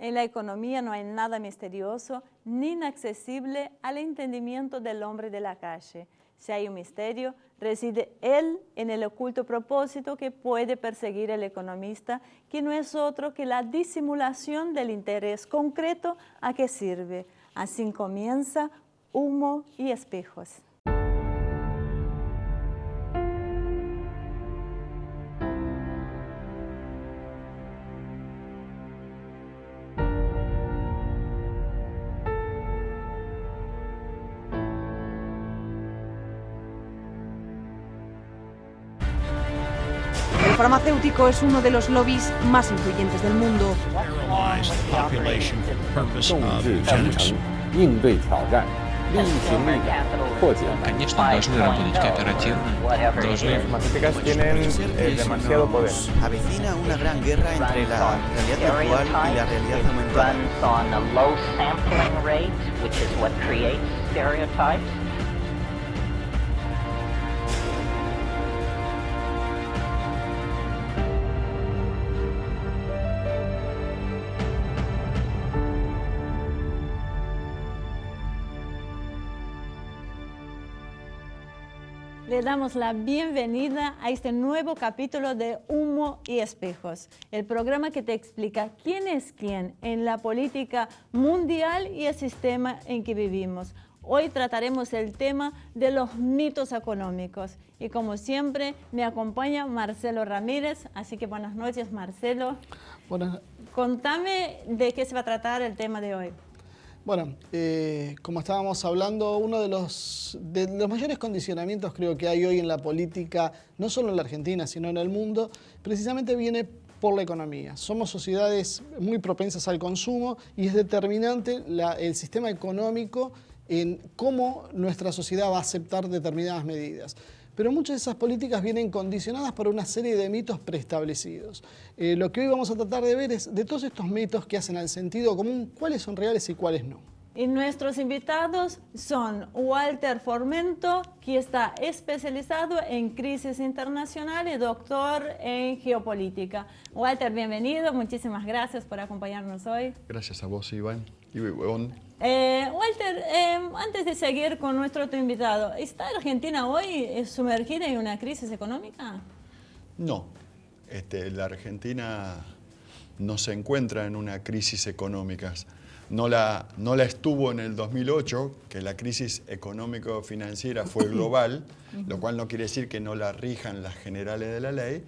En la economía no hay nada misterioso ni inaccesible al entendimiento del hombre de la calle. Si hay un misterio, reside él en el oculto propósito que puede perseguir el economista, que no es otro que la disimulación del interés concreto a que sirve. Así comienza Humo y Espejos. El farmacéutico es uno de los lobbies más influyentes del mundo. 应对挑战，力行力量，破解难题。 Конечно, должны работать кооперативно, должны... Las farmacéuticas tienen demasiado poder. Avecina una gran guerra entre la realidad virtual y la realidad aumentada. Le damos la bienvenida a este nuevo capítulo de Humo y Espejos, el programa que te explica quién es quién en la política mundial y el sistema en que vivimos. Hoy trataremos el tema de los mitos económicos y como siempre me acompaña Marcelo Ramírez, así que buenas noches Marcelo. Buenas. Contame de qué se va a tratar el tema de hoy. Bueno, como estábamos hablando, uno de los mayores condicionamientos creo que hay hoy en la política, no solo en la Argentina, sino en el mundo, precisamente viene por la economía. Somos sociedades muy propensas al consumo y es determinante el sistema económico en cómo nuestra sociedad va a aceptar determinadas medidas. Pero muchas de esas políticas vienen condicionadas por una serie de mitos preestablecidos. Lo que hoy vamos a tratar de ver es de todos estos mitos que hacen al sentido común, cuáles son reales y cuáles no. Y nuestros invitados son Walter Formento, que está especializado en crisis internacional y doctor en geopolítica. Walter, bienvenido, muchísimas gracias por acompañarnos hoy. Gracias a vos, Iván. Walter, antes de seguir con nuestro otro invitado, ¿está Argentina hoy sumergida en una crisis económica? No, la Argentina no se encuentra en una crisis económica. No la estuvo en el 2008, que la crisis económico-financiera fue global, lo cual no quiere decir que no la rijan las generales de la ley,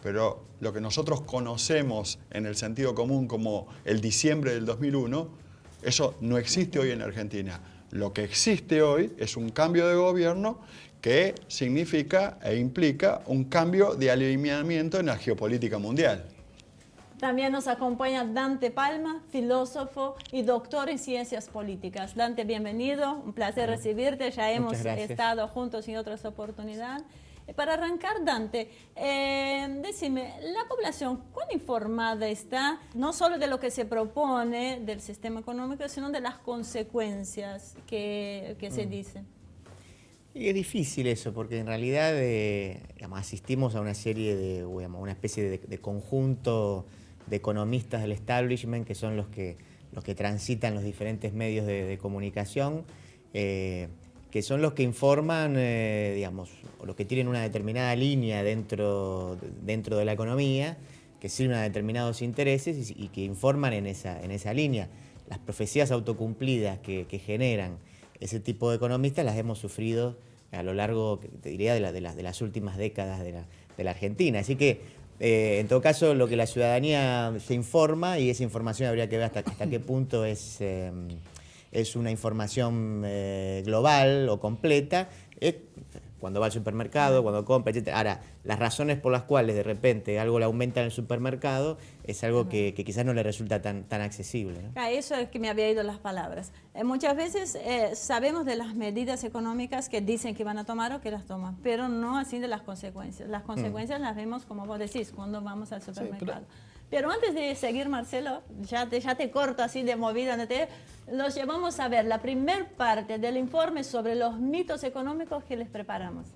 pero lo que nosotros conocemos en el sentido común como el diciembre del 2001, eso no existe hoy en Argentina. Lo que existe hoy es un cambio de gobierno que significa e implica un cambio de alineamiento en la geopolítica mundial. También nos acompaña Dante Palma, filósofo y doctor en ciencias políticas. Dante, bienvenido, un placer recibirte, ya hemos estado juntos en otras oportunidades. Para arrancar, Dante, decime, ¿la población cuán informada está, no solo de lo que se propone del sistema económico, sino de las consecuencias que se dicen? Y es difícil eso, porque en realidad asistimos a una serie de, una especie de conjunto de economistas del establishment, que son los que transitan los diferentes medios de comunicación, que son los que informan, o los que tienen una determinada línea dentro de la economía, que sirven a determinados intereses y que informan en esa línea. Las profecías autocumplidas que generan ese tipo de economistas las hemos sufrido a lo largo, te diría, de las últimas décadas de la Argentina. Así que, en todo caso, lo que la ciudadanía se informa, y esa información habría que ver hasta qué punto es una información global o completa, cuando va al supermercado, cuando compra, etc. Ahora, las razones por las cuales de repente algo le aumenta en el supermercado es algo que quizás no le resulta tan accesible, ¿no? Eso es que me había ido las palabras. Muchas veces sabemos de las medidas económicas que dicen que van a tomar o que las toman, pero no así de las consecuencias. Las consecuencias las vemos, como vos decís, cuando vamos al supermercado. Pero antes de seguir, Marcelo, ya te corto así de movida, los llevamos a ver la primer parte del informe sobre los mitos económicos que les preparamos.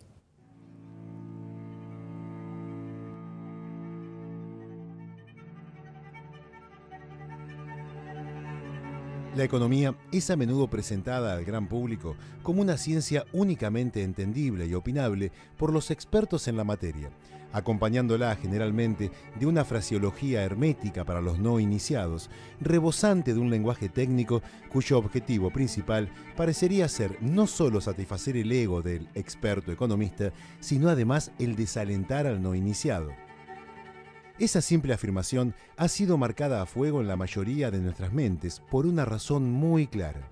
La economía es a menudo presentada al gran público como una ciencia únicamente entendible y opinable por los expertos en la materia, acompañándola generalmente de una fraseología hermética para los no iniciados, rebosante de un lenguaje técnico cuyo objetivo principal parecería ser no solo satisfacer el ego del experto economista, sino además el desalentar al no iniciado. Esa simple afirmación ha sido marcada a fuego en la mayoría de nuestras mentes por una razón muy clara,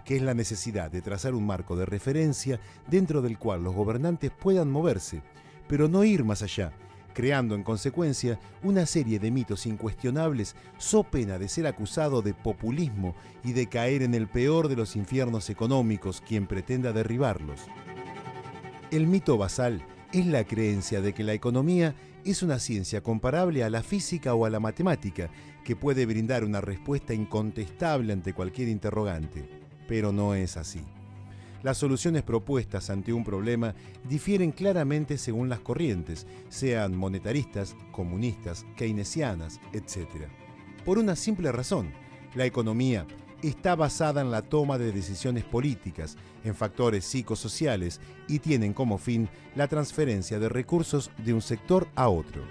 que es la necesidad de trazar un marco de referencia dentro del cual los gobernantes puedan moverse, pero no ir más allá, creando en consecuencia una serie de mitos incuestionables so pena de ser acusado de populismo y de caer en el peor de los infiernos económicos quien pretenda derribarlos. El mito basal es la creencia de que la economía es una ciencia comparable a la física o a la matemática, que puede brindar una respuesta incontestable ante cualquier interrogante, pero no es así. Las soluciones propuestas ante un problema difieren claramente según las corrientes, sean monetaristas, comunistas, keynesianas, etc. Por una simple razón: la economía está basada en la toma de decisiones políticas, en factores psicosociales y tienen como fin la transferencia de recursos de un sector a otro.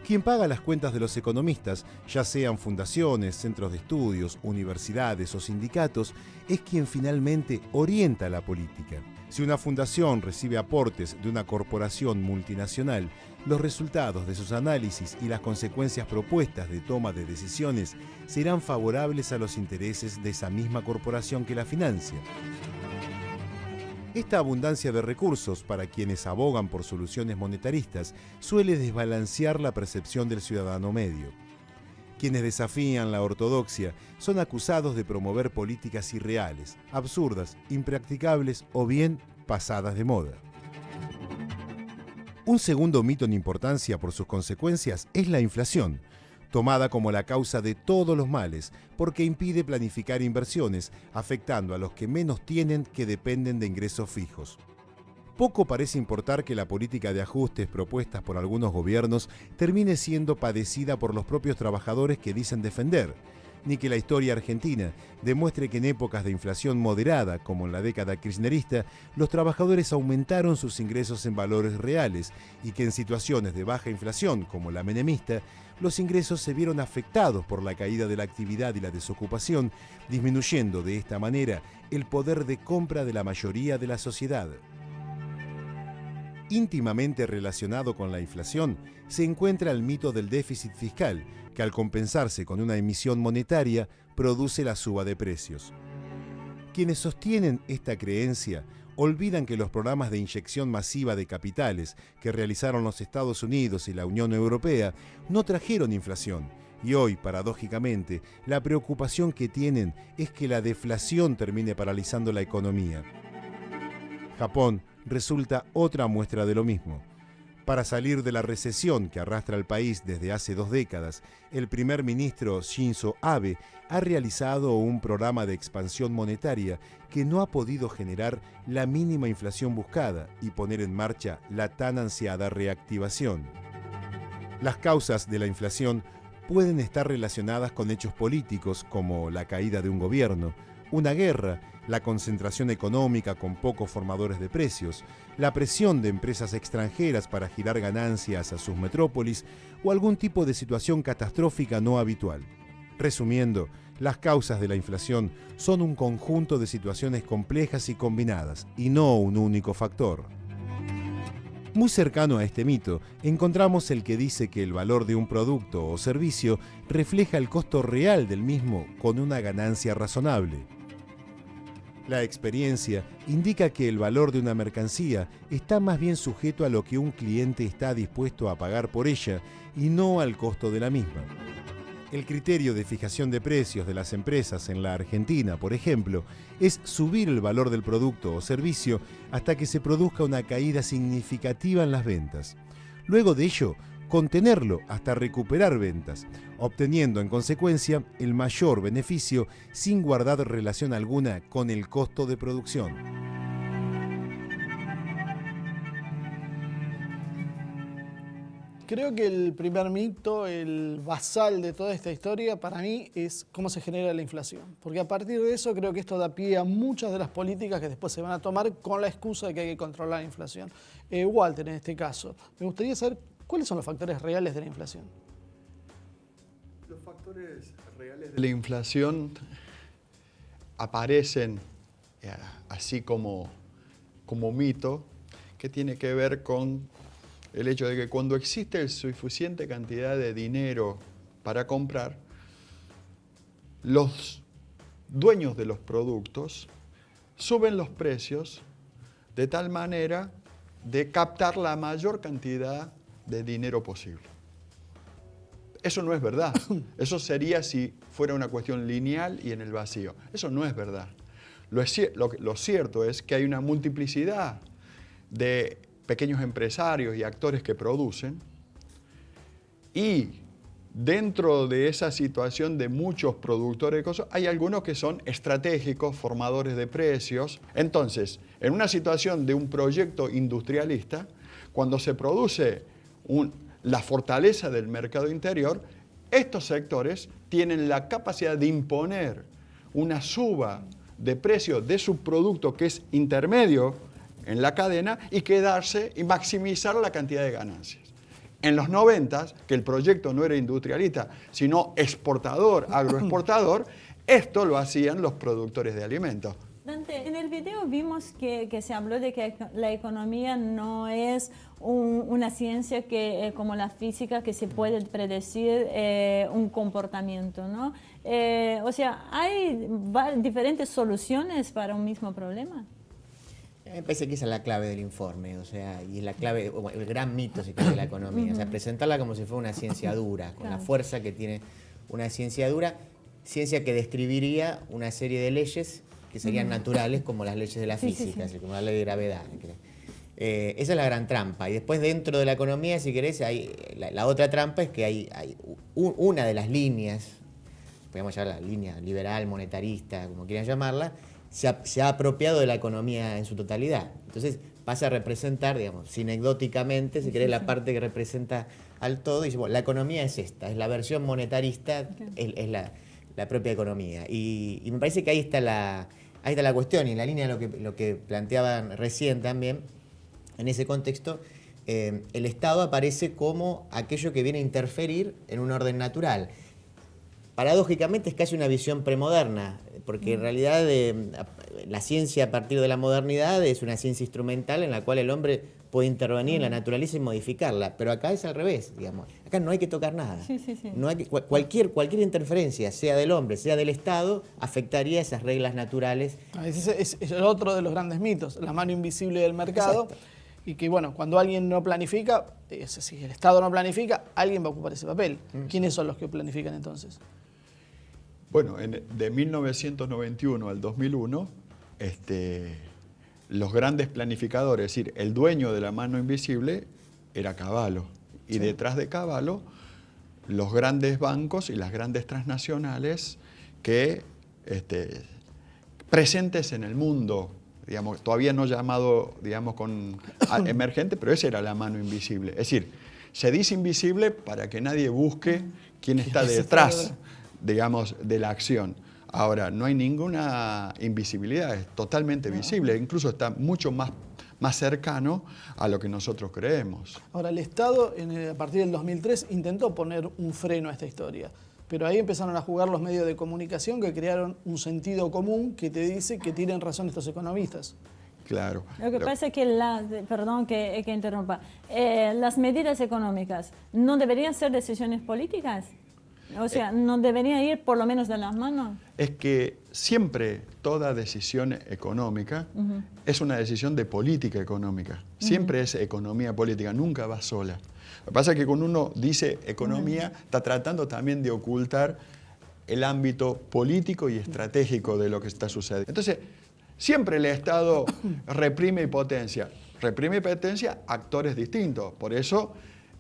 Quien paga las cuentas de los economistas, ya sean fundaciones, centros de estudios, universidades o sindicatos, es quien finalmente orienta la política. Si una fundación recibe aportes de una corporación multinacional, los resultados de sus análisis y las consecuencias propuestas de toma de decisiones serán favorables a los intereses de esa misma corporación que la financia. Esta abundancia de recursos para quienes abogan por soluciones monetaristas suele desbalancear la percepción del ciudadano medio. Quienes desafían la ortodoxia son acusados de promover políticas irreales, absurdas, impracticables o bien pasadas de moda. Un segundo mito en importancia por sus consecuencias es la inflación, tomada como la causa de todos los males, porque impide planificar inversiones, afectando a los que menos tienen, que dependen de ingresos fijos. Poco parece importar que la política de ajustes propuestas por algunos gobiernos termine siendo padecida por los propios trabajadores que dicen defender, ni que la historia argentina demuestre que en épocas de inflación moderada, como en la década kirchnerista, los trabajadores aumentaron sus ingresos en valores reales y que en situaciones de baja inflación, como la menemista, los ingresos se vieron afectados por la caída de la actividad y la desocupación, disminuyendo de esta manera el poder de compra de la mayoría de la sociedad. Íntimamente relacionado con la inflación se encuentra el mito del déficit fiscal, que al compensarse con una emisión monetaria produce la suba de precios. Quienes sostienen esta creencia olvidan que los programas de inyección masiva de capitales que realizaron los Estados Unidos y la Unión Europea no trajeron inflación, y hoy, paradójicamente, la preocupación que tienen es que la deflación termine paralizando la economía. Japón resulta otra muestra de lo mismo. Para salir de la recesión que arrastra al país desde hace 2 décadas, el primer ministro Shinzo Abe ha realizado un programa de expansión monetaria que no ha podido generar la mínima inflación buscada y poner en marcha la tan ansiada reactivación. Las causas de la inflación pueden estar relacionadas con hechos políticos como la caída de un gobierno, una guerra, la concentración económica con pocos formadores de precios, la presión de empresas extranjeras para girar ganancias a sus metrópolis o algún tipo de situación catastrófica no habitual. Resumiendo, las causas de la inflación son un conjunto de situaciones complejas y combinadas, y no un único factor. Muy cercano a este mito, encontramos el que dice que el valor de un producto o servicio refleja el costo real del mismo con una ganancia razonable. La experiencia indica que el valor de una mercancía está más bien sujeto a lo que un cliente está dispuesto a pagar por ella y no al costo de la misma. El criterio de fijación de precios de las empresas en la Argentina, por ejemplo, es subir el valor del producto o servicio hasta que se produzca una caída significativa en las ventas. Luego de ello, contenerlo hasta recuperar ventas, obteniendo en consecuencia el mayor beneficio sin guardar relación alguna con el costo de producción. Creo que el primer mito, el basal de toda esta historia, para mí, es cómo se genera la inflación. Porque a partir de eso creo que esto da pie a muchas de las políticas que después se van a tomar con la excusa de que hay que controlar la inflación. Walter, en este caso, me gustaría saber cuáles son los factores reales de la inflación. Los factores reales de la inflación aparecen así como mito, que tiene que ver con el hecho de que cuando existe suficiente cantidad de dinero para comprar, los dueños de los productos suben los precios de tal manera de captar la mayor cantidad de dinero posible. Eso no es verdad. Eso sería si fuera una cuestión lineal y en el vacío. Eso no es verdad. Lo cierto es que hay una multiplicidad de pequeños empresarios y actores que producen, y dentro de esa situación de muchos productores de cosas, hay algunos que son estratégicos, formadores de precios. Entonces, en una situación de un proyecto industrialista, cuando se produce la fortaleza del mercado interior, estos sectores tienen la capacidad de imponer una suba de precio de su producto que es intermedio en la cadena y quedarse y maximizar la cantidad de ganancias. En los 90, que el proyecto no era industrialista, sino exportador, agroexportador, esto lo hacían los productores de alimentos. Dante, en el video vimos que se habló de que la economía no es una ciencia como la física, que se puede predecir un comportamiento, ¿no? O sea, ¿hay diferentes soluciones para un mismo problema? Me parece que esa es la clave del informe, o sea, y es la clave, el gran mito, si quiere, de la economía. O sea, presentarla como si fuera una ciencia dura, con la fuerza que tiene una ciencia dura, ciencia que describiría una serie de leyes que serían naturales, como las leyes de la física, así como la ley de gravedad. Esa es la gran trampa. Y después, dentro de la economía, si querés, hay la otra trampa es que hay una de las líneas, podemos llamarla línea liberal, monetarista, como quieran llamarla, se ha apropiado de la economía en su totalidad. Entonces pasa a representar, digamos, sinecdóticamente, si querés, la parte que representa al todo, y dice, bueno, la economía es esta, es la versión monetarista, es la propia economía. Y me parece que ahí está la cuestión, y en la línea de lo que planteaban recién también, en ese contexto, el Estado aparece como aquello que viene a interferir en un orden natural. Paradójicamente es casi una visión premoderna, porque en realidad la ciencia a partir de la modernidad es una ciencia instrumental en la cual el hombre puede intervenir en la naturaleza y modificarla, pero acá es al revés, digamos. Acá no hay que tocar nada. No hay cualquier interferencia, sea del hombre, sea del Estado, afectaría esas reglas naturales. Es el otro de los grandes mitos, la mano invisible del mercado. Exacto. Y que, bueno, cuando alguien no planifica, si el Estado no planifica, alguien va a ocupar ese papel. ¿Quiénes son los que planifican entonces? Bueno, de 1991 al 2001, los grandes planificadores, es decir, el dueño de la mano invisible era Cavallo. Y detrás de Cavallo, los grandes bancos y las grandes transnacionales que presentes en el mundo, digamos, todavía no llamado, digamos, emergente, pero esa era la mano invisible. Es decir, se dice invisible para que nadie busque quién está detrás, digamos, de la acción. Ahora, no hay ninguna invisibilidad, es totalmente visible, incluso está mucho más cercano a lo que nosotros creemos. Ahora, el Estado, a partir del 2003, intentó poner un freno a esta historia, pero ahí empezaron a jugar los medios de comunicación que crearon un sentido común que te dice que tienen razón estos economistas. Claro. Lo que pasa es que, perdón que interrumpa, las medidas económicas no deberían ser decisiones políticas. O sea, ¿no debería ir por lo menos de las manos? Es que siempre toda decisión económica es una decisión de política económica. Siempre es economía política, nunca va sola. Lo que pasa es que cuando uno dice economía, está tratando también de ocultar el ámbito político y estratégico de lo que está sucediendo. Entonces, siempre el Estado reprime y potencia. Reprime y potencia actores distintos. Por eso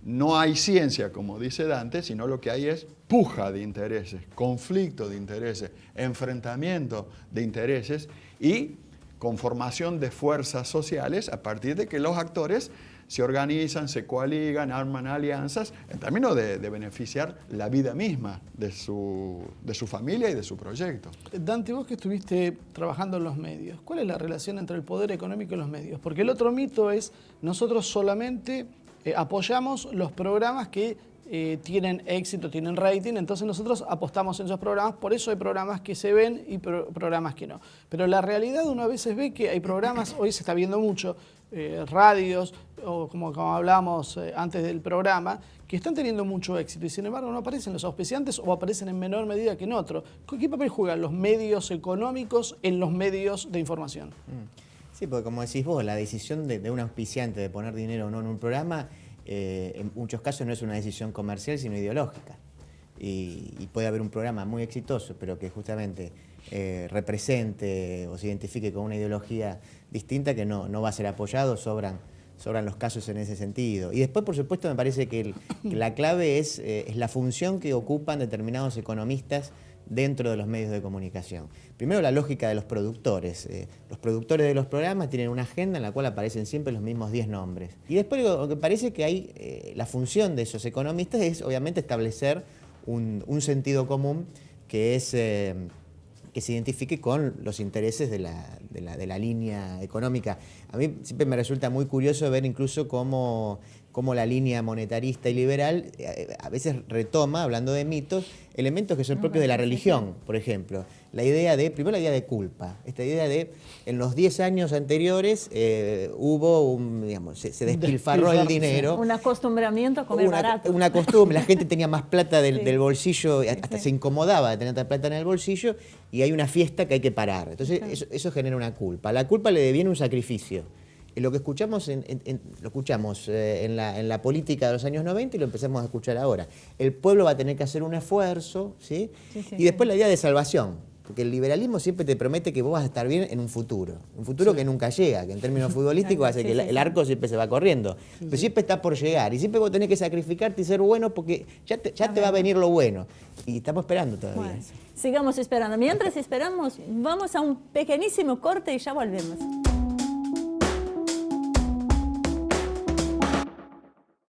no hay ciencia, como dice Dante, sino lo que hay es puja de intereses, conflicto de intereses, enfrentamiento de intereses y conformación de fuerzas sociales a partir de que los actores se organizan, se coaligan, arman alianzas, en términos de beneficiar la vida misma de su familia y de su proyecto. Dante, vos que estuviste trabajando en los medios, ¿cuál es la relación entre el poder económico y los medios? Porque el otro mito es, nosotros solamente apoyamos los programas que tienen éxito, tienen rating, entonces nosotros apostamos en esos programas, por eso hay programas que se ven y programas que no. Pero la realidad uno a veces ve que hay programas, hoy se está viendo mucho, radios, o como hablábamos antes del programa, que están teniendo mucho éxito y sin embargo no aparecen los auspiciantes o aparecen en menor medida que en otro. ¿Qué papel juegan los medios económicos en los medios de información? Sí, porque como decís vos, la decisión de un auspiciante de poner dinero o no en un programa, en muchos casos no es una decisión comercial, sino ideológica. Y puede haber un programa muy exitoso, pero que justamente represente o se identifique con una ideología distinta que no va a ser apoyado, sobran los casos en ese sentido. Y después, por supuesto, me parece que la clave es la función que ocupan determinados economistas dentro de los medios de comunicación. Primero, la lógica de los productores. Los productores de los programas tienen una agenda en la cual aparecen siempre los mismos 10 nombres. Y después lo que parece que hay, la función de esos economistas es obviamente establecer un sentido común que es que se identifique con los intereses de la línea económica. A mí siempre me resulta muy curioso ver incluso cómo la línea monetarista y liberal a veces retoma, hablando de mitos, elementos que son propios de la religión, por ejemplo. Primero la idea de culpa, esta idea de, en los 10 años anteriores hubo se despilfarró el dinero. Un acostumbramiento a comer barato. Una costumbre, la gente tenía más plata del bolsillo, hasta se incomodaba de tener tanta plata en el bolsillo, y hay una fiesta que hay que parar. Entonces eso genera una culpa. A la culpa le deviene un sacrificio. Lo que escuchamos en la política de los años 90 y lo empezamos a escuchar ahora. El pueblo va a tener que hacer un esfuerzo, ¿sí? Y después la idea de salvación, porque el liberalismo siempre te promete que vos vas a estar bien en un futuro que nunca llega, que en términos futbolísticos hace que el arco siempre se va corriendo, pero siempre está por llegar y siempre vos tenés que sacrificarte y ser bueno porque ya te va a venir lo bueno. Y estamos esperando todavía. Bueno, sigamos esperando. Mientras esperamos, vamos a un pequeñísimo corte y ya volvemos.